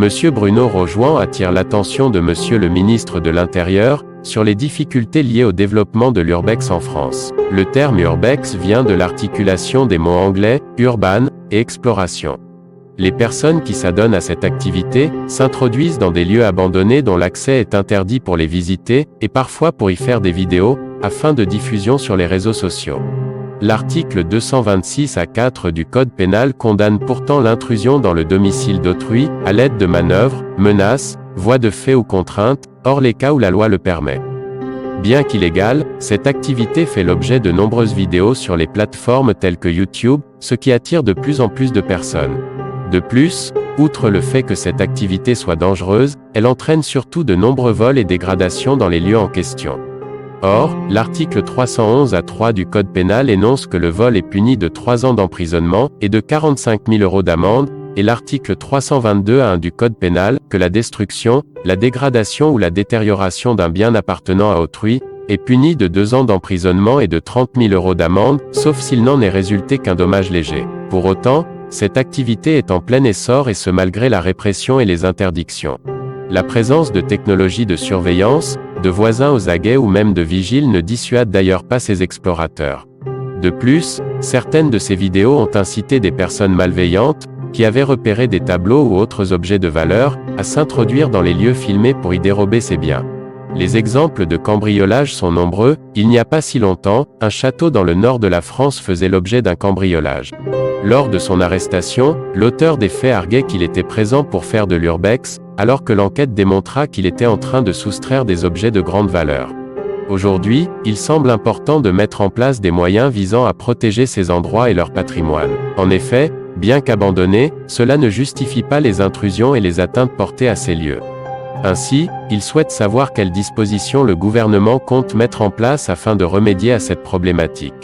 Monsieur Bruno Rojouan attire l'attention de Monsieur le ministre de l'Intérieur sur les difficultés liées au développement de l'urbex en France. Le terme urbex vient de l'articulation des mots anglais « urban » et « exploration ». Les personnes qui s'adonnent à cette activité s'introduisent dans des lieux abandonnés dont l'accès est interdit pour les visiter, et parfois pour y faire des vidéos, afin de diffusion sur les réseaux sociaux. L'article 226-4 du Code pénal condamne pourtant l'intrusion dans le domicile d'autrui, à l'aide de manœuvres, menaces, voies de fait ou contraintes, hors les cas où la loi le permet. Bien qu'illégale, cette activité fait l'objet de nombreuses vidéos sur les plateformes telles que YouTube, ce qui attire de plus en plus de personnes. De plus, outre le fait que cette activité soit dangereuse, elle entraîne surtout de nombreux vols et dégradations dans les lieux en question. Or, l'article 311-3 du Code pénal énonce que le vol est puni de 3 ans d'emprisonnement et de 45 000 € d'amende, et l'article 322-1 du Code pénal, que la destruction, la dégradation ou la détérioration d'un bien appartenant à autrui, est puni de 2 ans d'emprisonnement et de 30 000 € d'amende, sauf s'il n'en est résulté qu'un dommage léger. Pour autant, cette activité est en plein essor et ce malgré la répression et les interdictions. La présence de technologies de surveillance, de voisins aux aguets ou même de vigiles ne dissuade d'ailleurs pas ces explorateurs. De plus, certaines de ces vidéos ont incité des personnes malveillantes, qui avaient repéré des tableaux ou autres objets de valeur, à s'introduire dans les lieux filmés pour y dérober ces biens. Les exemples de cambriolage sont nombreux. Il n'y a pas si longtemps, un château dans le nord de la France faisait l'objet d'un cambriolage. Lors de son arrestation, l'auteur des faits arguait qu'il était présent pour faire de l'urbex, alors que l'enquête démontra qu'il était en train de soustraire des objets de grande valeur. Aujourd'hui, il semble important de mettre en place des moyens visant à protéger ces endroits et leur patrimoine. En effet, bien qu'abandonnés, cela ne justifie pas les intrusions et les atteintes portées à ces lieux. Ainsi, il souhaite savoir quelles dispositions le gouvernement compte mettre en place afin de remédier à cette problématique.